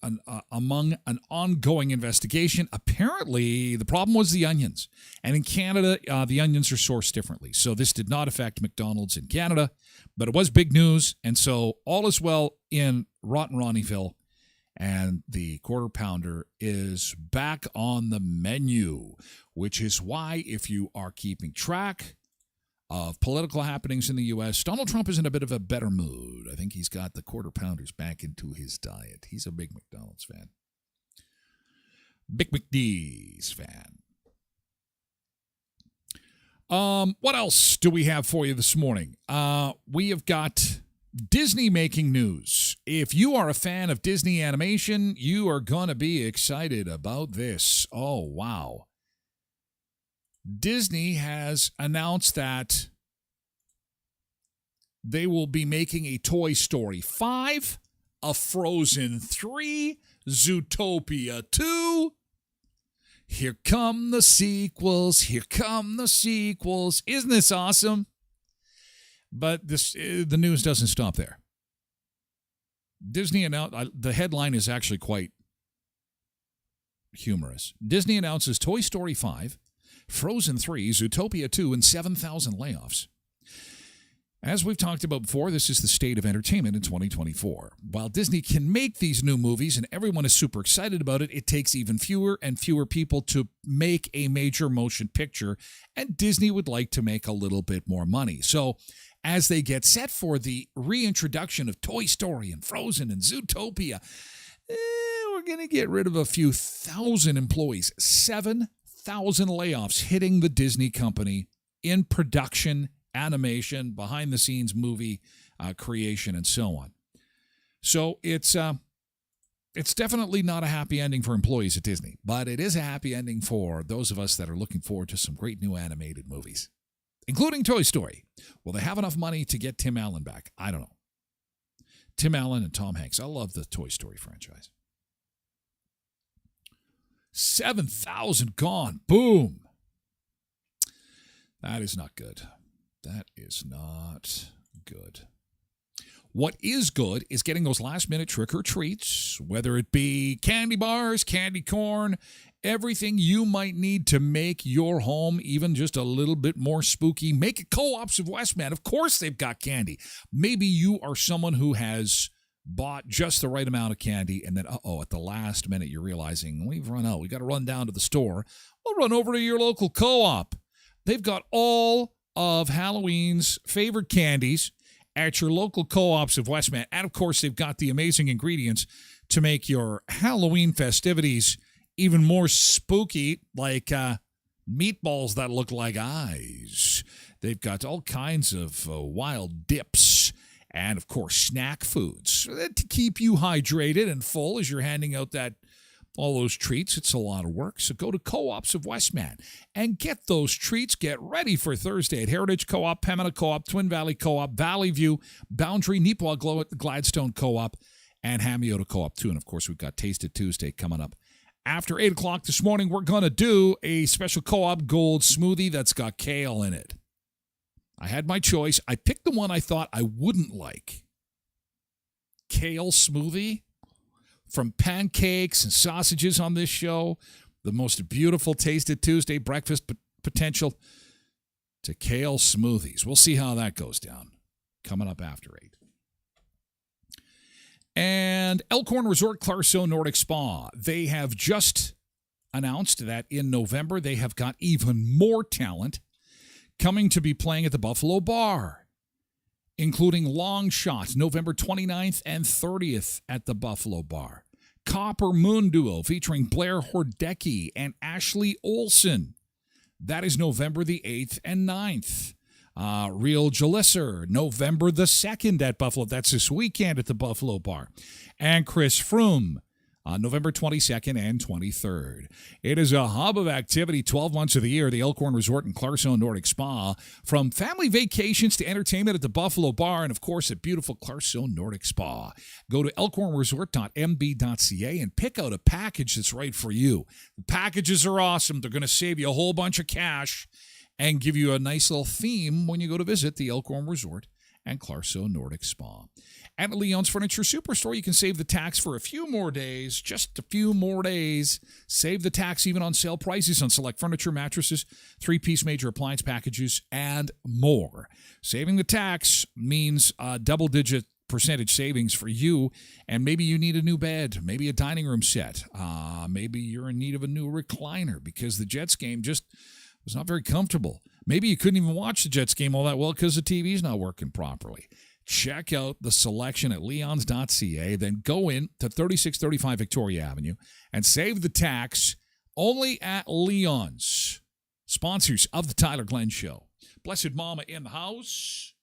ongoing investigation. Apparently, the problem was the onions. And in Canada, the onions are sourced differently. So this did not affect McDonald's in Canada, but it was big news. And so all is well in Rotten Ronnieville. And the Quarter Pounder is back on the menu, which is why if you are keeping track of political happenings in the U.S., Donald Trump is in a bit of a better mood. I think he's got the Quarter Pounders back into his diet. He's a big McDonald's fan. Big McD's fan. What else do we have for you this morning? We have got Disney making news. If you are a fan of Disney animation, you are going to be excited about this. Oh, wow. Disney has announced that they will be making a Toy Story 5, a Frozen 3, Zootopia 2. Here come the sequels. Here come the sequels. Isn't this awesome? But the news doesn't stop there. Disney announced, the headline is actually quite humorous. Disney announces Toy Story 5, Frozen 3, Zootopia 2, and 7,000 layoffs. As we've talked about before, this is the state of entertainment in 2024. While Disney can make these new movies and everyone is super excited about it, it takes even fewer and fewer people to make a major motion picture, and Disney would like to make a little bit more money. So as they get set for the reintroduction of Toy Story and Frozen and Zootopia, we're going to get rid of a few thousand employees. 7,000 layoffs hitting the Disney company in production, animation, behind-the-scenes movie creation, and so on. So it's definitely not a happy ending for employees at Disney, but it is a happy ending for those of us that are looking forward to some great new animated movies, including Toy Story. Will they have enough money to get Tim Allen back? I don't know. Tim Allen and Tom Hanks. I love the Toy Story franchise. 7,000 gone. Boom. That is not good. That is not good. What is good is getting those last-minute trick-or-treats, whether it be candy bars, candy corn, everything you might need to make your home even just a little bit more spooky. Make it Co-ops of Westman. Of course they've got candy. Maybe you are someone who has bought just the right amount of candy, and then, at the last minute you're realizing, we've run out. We got to run down to the store. Well, run over to your local Co-op. They've got all of Halloween's favorite candies at your local Co-ops of Westman. And, of course, they've got the amazing ingredients to make your Halloween festivities even more spooky, like meatballs that look like eyes. They've got all kinds of wild dips and, of course, snack foods to keep you hydrated and full as you're handing out all those treats. It's a lot of work. So go to Co-ops of Westman and get those treats. Get ready for Thursday at Heritage Co-op, Pembina Co-op, Twin Valley Co-op, Valley View, Boundary, Neepawa Gladstone Co-op, and Hamiota Co-op too. And, of course, we've got Taste It Tuesday coming up. After 8 o'clock this morning, we're going to do a special Co-op Gold smoothie that's got kale in it. I had my choice. I picked the one I thought I wouldn't like. Kale smoothie. From pancakes and sausages on this show, the most beautiful Taste It Tuesday breakfast potential, to kale smoothies. We'll see how that goes down. Coming up after 8. And Elkhorn Resort Clarkson Nordic Spa. They have just announced that in November they have got even more talent coming to be playing at the Buffalo Bar, including Long Shot, November 29th and 30th at the Buffalo Bar. Copper Moon Duo featuring Blair Hordecki and Ashley Olsen. That is November the 8th and 9th. Real Jalisser, November the 2nd at Buffalo. That's this weekend at the Buffalo Bar. And Chris Froome, November 22nd and 23rd. It is a hub of activity 12 months of the year, the Elkhorn Resort and Clarkson Nordic Spa. From family vacations to entertainment at the Buffalo Bar and, of course, at beautiful Clarkson Nordic Spa. Go to elkhornresort.mb.ca and pick out a package that's right for you. The packages are awesome. They're going to save you a whole bunch of cash and give you a nice little theme when you go to visit the Elkhorn Resort and Clarkson Nordic Spa. At Leon's Furniture Superstore, you can save the tax for a few more days, just a few more days. Save the tax even on sale prices on select furniture, mattresses, 3-piece major appliance packages, and more. Saving the tax means double-digit percentage savings for you, and maybe you need a new bed, maybe a dining room set. Maybe you're in need of a new recliner because the Jets game just was not very comfortable. Maybe you couldn't even watch the Jets game all that well because the TV's not working properly. Check out the selection at leons.ca, then go in to 3635 Victoria Avenue and save the tax only at Leon's. Sponsors of the Tyler Glen Show. Blessed Mama in the house.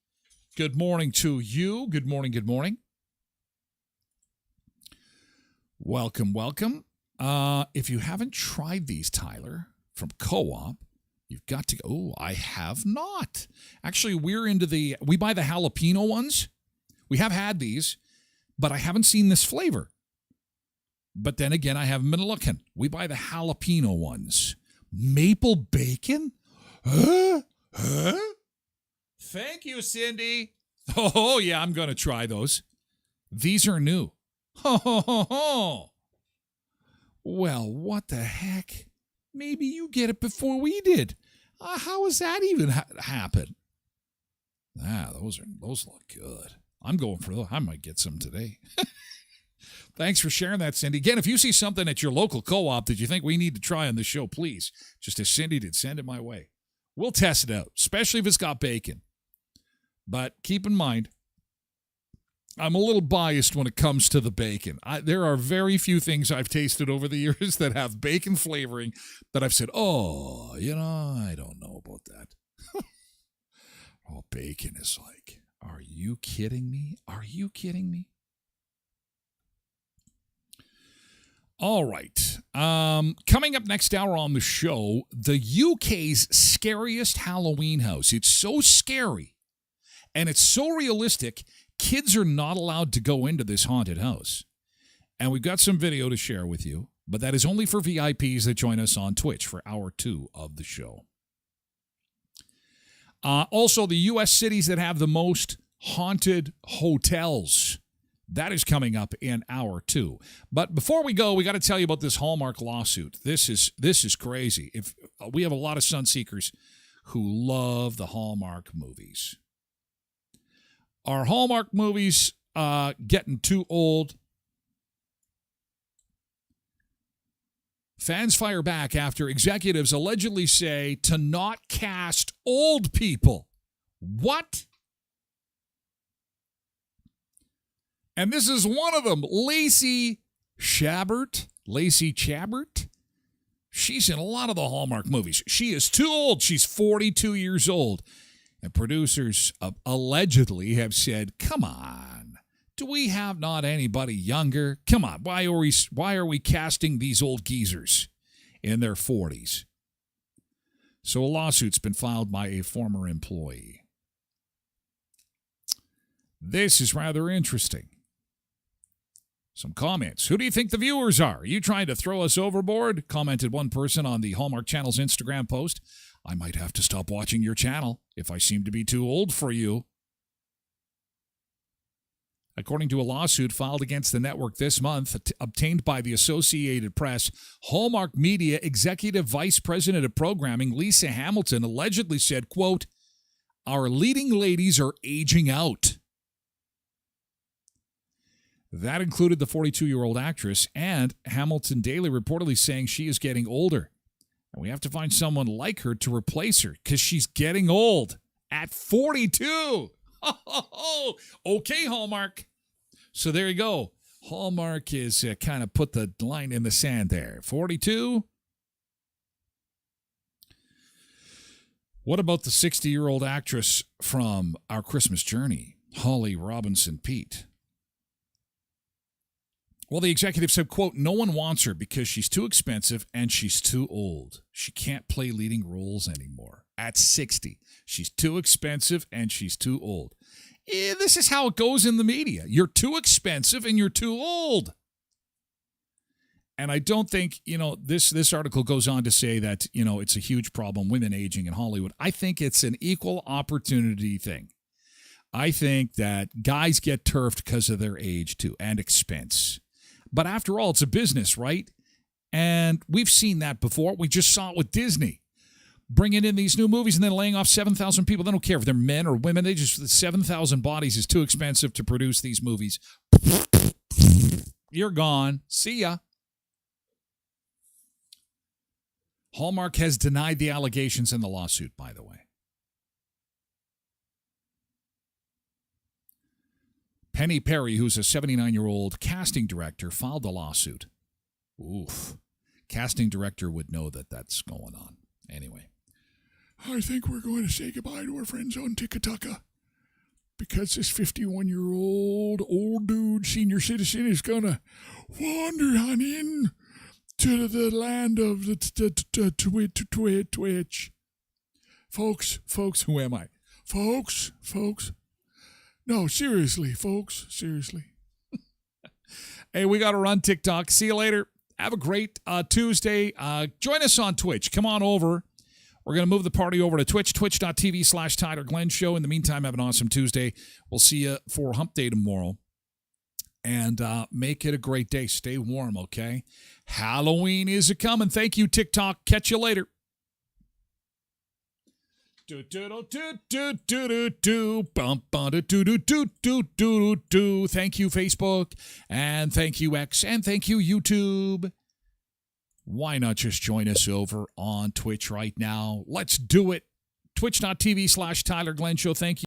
Good morning to you. Good morning, good morning. Welcome, welcome. If you haven't tried these, Tyler, from Co-op, you've got to go. Oh, I have not. Actually, we buy the jalapeno ones. We have had these, but I haven't seen this flavor. But then again, I haven't been looking. We buy the jalapeno ones. Maple bacon? Huh? Thank you, Cindy. Oh, yeah, I'm going to try those. These are new. Well, what the heck? Maybe you get it before we did. How does that even happen? Those look good. I'm going for those. I might get some today. Thanks for sharing that, Cindy. Again, if you see something at your local Co-op that you think we need to try on the show, please, just as Cindy did, send it my way. We'll test it out, especially if it's got bacon. But keep in mind, I'm a little biased when it comes to the bacon. There are very few things I've tasted over the years that have bacon flavoring that I've said, I don't know about that. Bacon is like, are you kidding me? Are you kidding me? All right. Coming up next hour on the show, the UK's scariest Halloween house. It's so scary and it's so realistic, kids are not allowed to go into this haunted house. And we've got some video to share with you. But that is only for VIPs that join us on Twitch for hour 2 of the show. Also, the U.S. cities that have the most haunted hotels. That is coming up in hour 2. But before we go, we got to tell you about this Hallmark lawsuit. This is crazy. If we have a lot of sun seekers who love the Hallmark movies. Are Hallmark movies getting too old? Fans fire back after executives allegedly say to not cast old people. What? And this is one of them, Lacey Chabert. She's in a lot of the Hallmark movies. She is too old. She's 42 years old. And producers allegedly have said, come on, do we have not anybody younger? Come on, why are we casting these old geezers in their 40s? So a lawsuit's been filed by a former employee. This is rather interesting. Some comments. Who do you think the viewers are? Are you trying to throw us overboard? Commented one person on the Hallmark Channel's Instagram post. I might have to stop watching your channel if I seem to be too old for you. According to a lawsuit filed against the network this month, obtained by the Associated Press, Hallmark Media Executive Vice President of Programming Lisa Hamilton allegedly said, quote, "Our leading ladies are aging out." That included the 42-year-old actress, and Hamilton Daily reportedly saying she is getting older. And we have to find someone like her to replace her because she's getting old at 42. Okay, Hallmark. So there you go. Hallmark is kind of put the line in the sand there. 42. What about the 60-year-old actress from Our Christmas Journey, Holly Robinson Peete? Well, the executive said, quote, "No one wants her because she's too expensive and she's too old. She can't play leading roles anymore. At 60, she's too expensive and she's too old." This is how it goes in the media. You're too expensive and you're too old. And I don't think, this article goes on to say that, it's a huge problem, women aging in Hollywood. I think it's an equal opportunity thing. I think that guys get turfed because of their age, too, and expense. But after all, it's a business, right? And we've seen that before. We just saw it with Disney. Bringing in these new movies and then laying off 7,000 people. They don't care if they're men or women. 7,000 bodies is too expensive to produce these movies. You're gone. See ya. Hallmark has denied the allegations in the lawsuit, by the way. Penny Perry, who's a 79-year-old casting director, filed the lawsuit. Oof. Casting director would know that that's going on. Anyway. I think we're going to say goodbye to our friends on Tikataka because this 51-year-old old dude, senior citizen, is going to wander on in to the land of the Twitch. Folks, who am I? Folks. No, seriously, folks, seriously. Hey, we got to run TikTok. See you later. Have a great Tuesday. Join us on Twitch. Come on over. We're going to move the party over to Twitch, twitch.tv/Tyler Glen Show. In the meantime, have an awesome Tuesday. We'll see you for Hump Day tomorrow. And make it a great day. Stay warm, okay? Halloween is a-coming. Thank you, TikTok. Catch you later. Thank you, Facebook, and thank you, X, and thank you, YouTube. Why not just join us over on Twitch right now? Let's do it. Twitch.tv/Tyler Glen Show. Thank you.